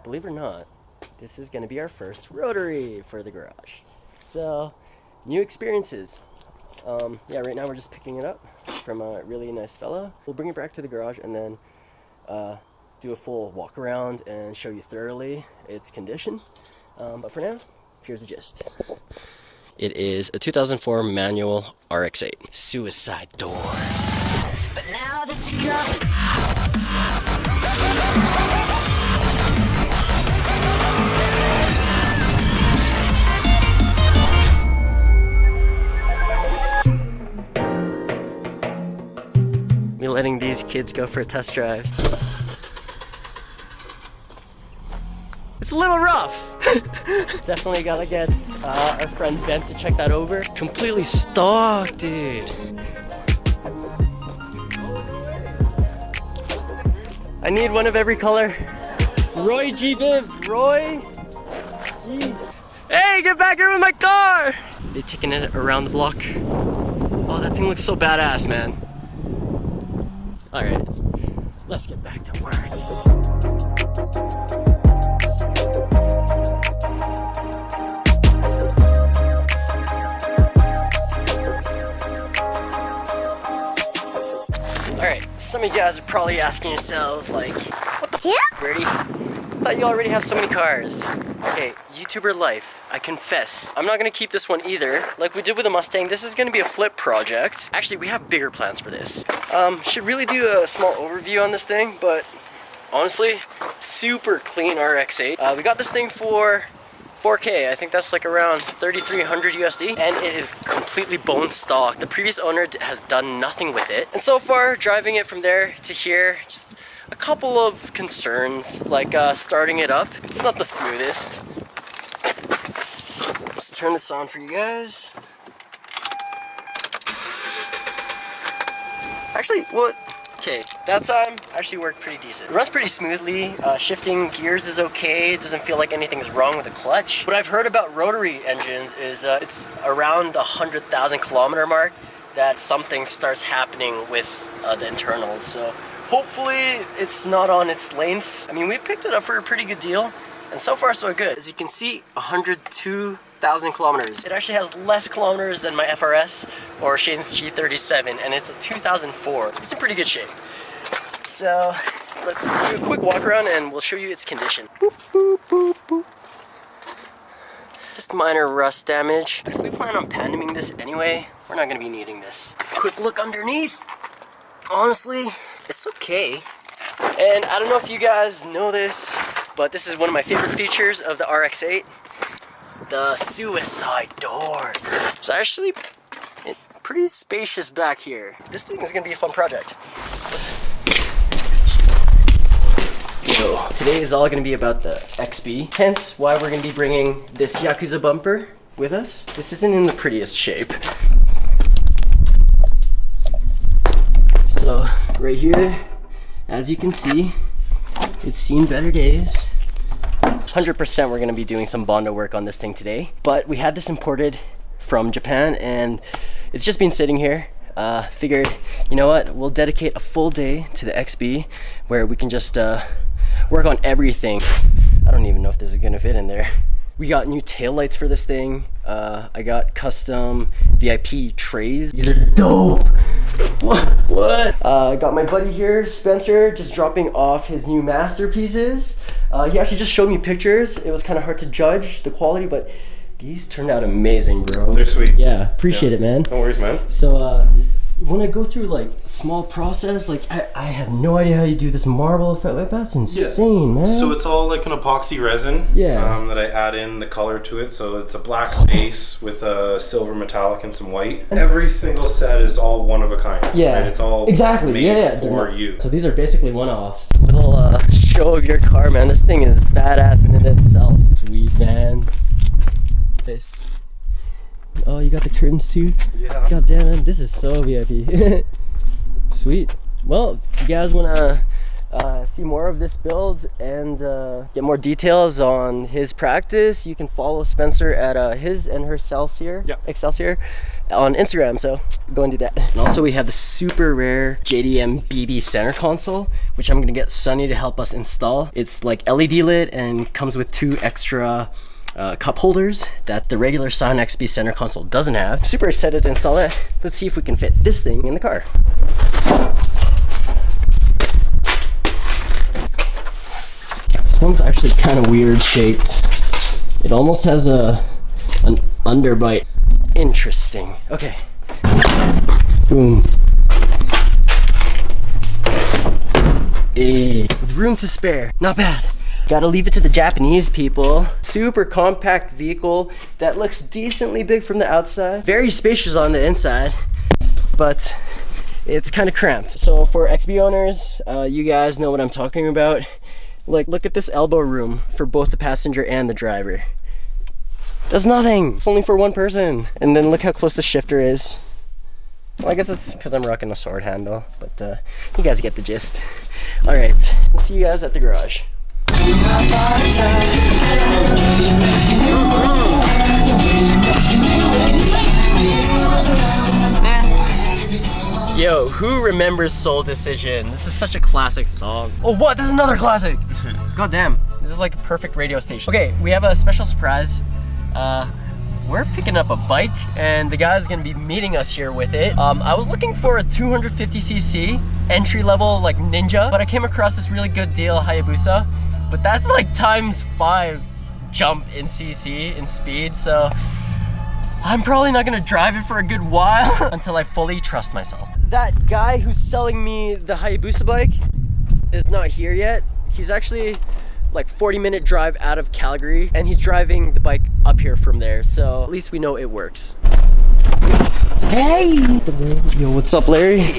believe it or not, this is gonna be our first Rotary for the garage. So, new experiences. Yeah, right now we're just picking it up from a really nice fella. We'll bring it back to the garage and then do a full walk around and show you thoroughly its condition. But for now, here's the gist. It is a 2004 manual RX-8. Suicide doors. But now that you got me letting these kids go for a test drive. It's a little rough. Definitely gotta get our friend Ben to check that over. Completely stock, dude. I need one of every color. Roy G. Viv, Roy G. Hey, get back here with my car! They taking it around the block. Oh, that thing looks so badass, man. All right, let's get back to work. Alright, some of you guys are probably asking yourselves like, what the f, Birdie? I thought you already have so many cars. Okay, YouTuber life, I confess. I'm not gonna keep this one either. Like we did with the Mustang, this is gonna be a flip project. Actually, we have bigger plans for this. Should really do a small overview on this thing, but honestly, super clean RX-8. We got this thing for 4K, I think that's like around 3,300 USD, and it is completely bone stock. The previous owner has done nothing with it. And so far, driving it from there to here, just a couple of concerns, like starting it up. It's not the smoothest. Let's turn this on for you guys. Actually, what? Okay, that time actually worked pretty decent. It runs pretty smoothly. Shifting gears is okay. It doesn't feel like anything's wrong with the clutch. What I've heard about rotary engines is it's around the 100,000 kilometer mark that something starts happening with the internals. So hopefully it's not on its lengths. I mean, we picked it up for a pretty good deal, and so far so good. As you can see, 102,000 kilometers. It actually has less kilometers than my FRS or Shane's G37, and it's a 2004. It's in pretty good shape. So let's do a quick walk around and we'll show you its condition. Boop, boop, boop, boop. Just minor rust damage. If we plan on pandeming this anyway, we're not gonna be needing this. Quick look underneath. Honestly, it's okay. And I don't know if you guys know this, but this is one of my favorite features of the RX-8. The suicide doors. It's actually pretty spacious back here. This thing is gonna be a fun project. So today is all gonna be about the XB, hence why we're gonna be bringing this Yakuza bumper with us. This isn't in the prettiest shape. So right here, as you can see, it's seen better days. 100% we're gonna be doing some Bondo work on this thing today, but we had this imported from Japan and it's just been sitting here. Figured, you know what, we'll dedicate a full day to the XB where we can just work on everything. I don't even know if this is gonna fit in there. We got new taillights for this thing. I got custom VIP trays. These are dope. What? I got my buddy here, Spencer, just dropping off his new masterpieces. He actually just showed me pictures. It was kind of hard to judge the quality, but these turned out amazing, bro. They're sweet. Yeah, appreciate it, man. No worries, man. So, when I go through like a small process, like I have no idea how you do this marble effect. Like that's insane, man. So it's all like an epoxy resin. Yeah. That I add in the color to it. So it's a black base with a silver metallic and some white. Every single set is all one of a kind. Yeah. Right? It's all exactly. made for you. So these are basically one-offs. Little show of your car, man. This thing is badass in itself. Sweet, man. This. Oh, you got the curtains too? Yeah. God damn it, this is so VIP. Sweet. Well, if you guys wanna see more of this build and get more details on his practice, you can follow Spencer at his and her Excelsior on Instagram, so go and do that. And also we have the super rare JDM BB center console, which I'm gonna get Sunny to help us install. It's like LED lit and comes with 2 extra cup holders that the regular Sound XB center console doesn't have. Super excited to install it. Let's see if we can fit this thing in the car. This one's actually kind of weird shaped. It almost has an underbite. Interesting. Okay. Boom. Hey, with room to spare. Not bad. Gotta leave it to the Japanese people. Super compact vehicle that looks decently big from the outside. Very spacious on the inside, but it's kind of cramped. So for XB owners, you guys know what I'm talking about. Like, look at this elbow room for both the passenger and the driver. That's nothing. It's only for one person. And then look how close the shifter is. Well, I guess it's because I'm rocking a sword handle, but you guys get the gist. All right, I'll see you guys at the garage. Yo, who remembers Soul Decision? This is such a classic song. Oh, what? This is another classic. God damn. This is like a perfect radio station. Okay, we have a special surprise. We're picking up a bike and the guy's gonna be meeting us here with it. I was looking for a 250cc entry level like Ninja, but I came across this really good deal Hayabusa, but that's like ×5 jump in cc in speed, so I'm probably not gonna drive it for a good while until I fully trust myself. That guy who's selling me the Hayabusa bike is not here yet. He's actually like 40-minute drive out of Calgary, and he's driving the bike up here from there, so at least we know it works. Hey! Yo, what's up, Larry?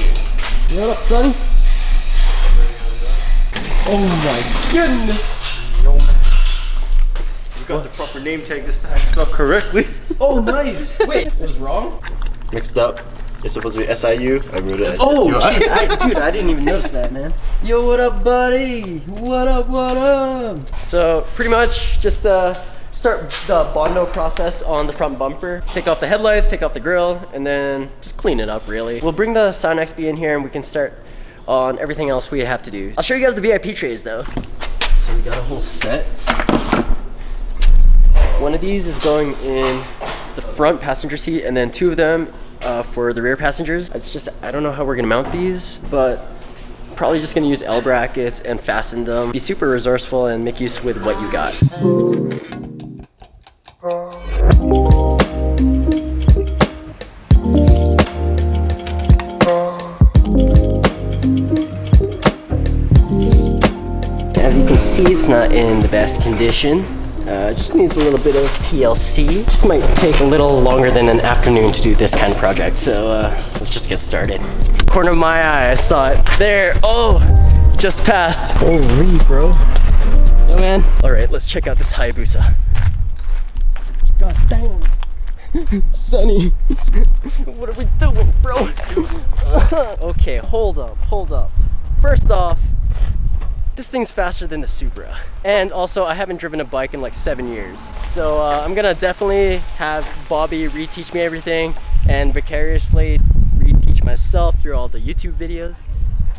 What up, Sonny? Oh my goodness! Yo, man. You got the proper name tag this time spelled correctly. Oh, nice! Wait, it was wrong? Mixed up. It's supposed to be SIU. I wrote it as Oh, SUI. jeez, dude, I didn't even notice that, man. Yo, what up, buddy? What up, what up? So, pretty much just start the Bondo process on the front bumper. Take off the headlights, take off the grill, and then just clean it up, really. We'll bring the Sound XB in here and we can start on everything else we have to do. I'll show you guys the VIP trays, though. So we got a whole set. One of these is going in the front passenger seat, and then 2 of them for the rear passengers. It's just, I don't know how we're gonna mount these, but probably just gonna use L brackets and fasten them. Be super resourceful and make use with what you got. As you can see, it's not in the best condition. Just needs a little bit of TLC. Just might take a little longer than an afternoon to do this kind of project, so let's just get started. Corner of my eye, I saw it. There, oh, just passed. Holy, bro. Yo, man. All right, let's check out this Hayabusa. God damn. Sonny, what are we doing, bro? Okay, hold up. First off, this thing's faster than the Supra. And also, I haven't driven a bike in like 7 years. So I'm gonna definitely have Bobby reteach me everything and vicariously reteach myself through all the YouTube videos.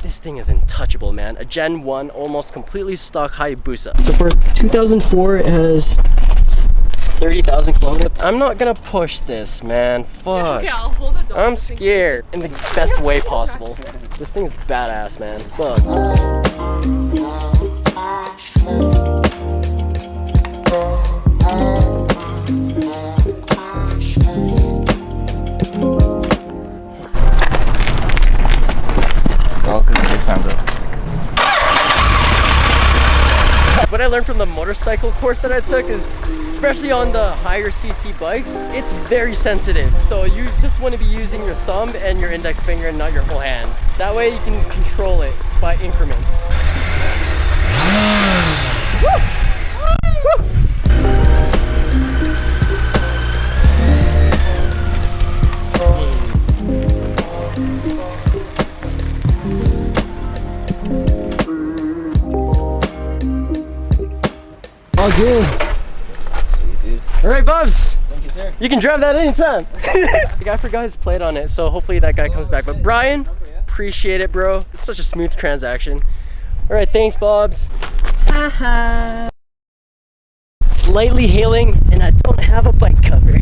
This thing is untouchable, man. A Gen 1, almost completely stock Hayabusa. So for 2004, it has 30,000 kilometers. I'm not gonna push this, man. Fuck. Okay, I'll hold it. I'm scared in the best way possible. This thing's badass, man. Fuck. Oh, because the big stands up. What I learned from the motorcycle course that I took is, especially on the higher CC bikes, it's very sensitive. So you just want to be using your thumb and your index finger and not your whole hand. That way you can control it by increments. All good. Sweet, dude. All right, Bubs. Thank you, sir. You can drive that anytime. The guy forgot his plate on it, so hopefully that guy comes back. But Brian, appreciate it, bro. It's such a smooth transaction. All right, thanks, Bobs. It's lightly hailing, and I don't have a bike cover.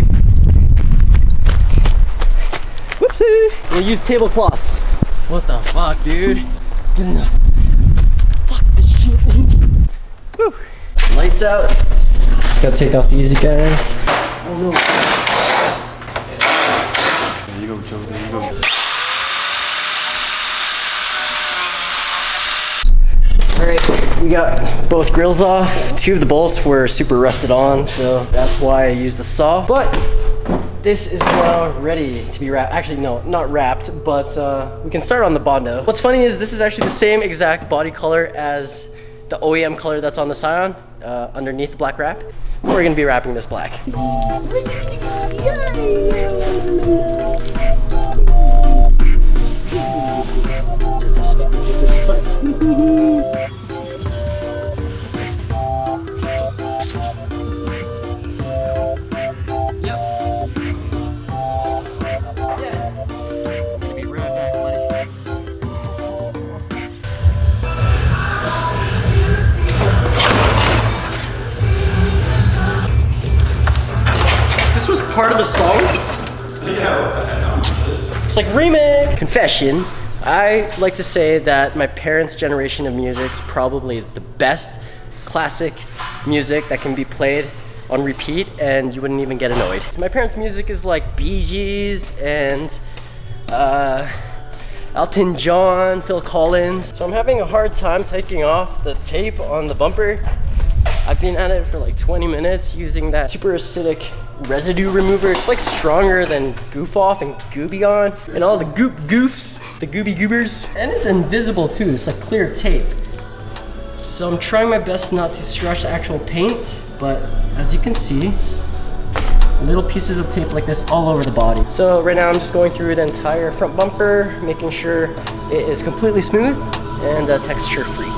Whoopsie. We'll use tablecloths. What the fuck, dude? Good enough. Fuck this shit. Woo. Lights out. Just gotta take off these guys. Oh no. There you go, Joe. There you go. Alright, we got both grills off. Two of the bolts were super rusted on, so that's why I used the saw. But this is now ready to be wrapped. Actually, no, not wrapped, but we can start on the Bondo. What's funny is this is actually the same exact body color as the OEM color that's on the Scion, underneath the black wrap. We're gonna be wrapping this black. This was part of the song? It's like remix! Confession. I like to say that my parents' generation of music is probably the best classic music that can be played on repeat and you wouldn't even get annoyed. So my parents' music is like Bee Gees and Elton John, Phil Collins. So I'm having a hard time taking off the tape on the bumper. I've been at it for like 20 minutes using that super acidic residue remover. It's like stronger than Goof Off and Gooby On and all the goofs, the Gooby Goobers. And it's invisible too, it's like clear tape. So I'm trying my best not to scratch the actual paint, but as you can see, little pieces of tape like this all over the body. So right now I'm just going through the entire front bumper, making sure it is completely smooth and texture free.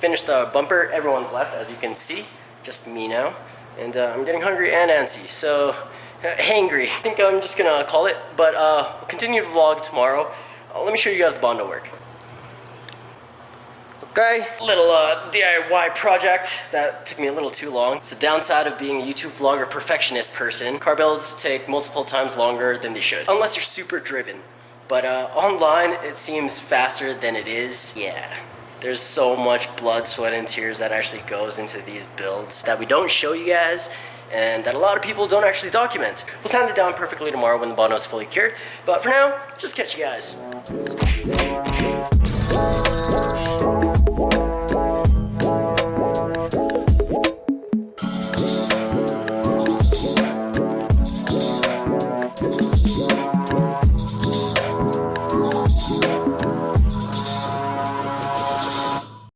Finished the bumper, everyone's left as you can see, just me now. And I'm getting hungry and antsy, so hangry. I think I'm just gonna call it, but we'll continue to vlog tomorrow. Let me show you guys the Bondo work. Okay, little DIY project that took me a little too long. It's the downside of being a YouTube vlogger perfectionist person. Car builds take multiple times longer than they should, unless you're super driven. But online, it seems faster than it is. Yeah. There's so much blood, sweat, and tears that actually goes into these builds that we don't show you guys and that a lot of people don't actually document. We'll sound it down perfectly tomorrow when the Bondo is fully cured. But for now, just catch you guys.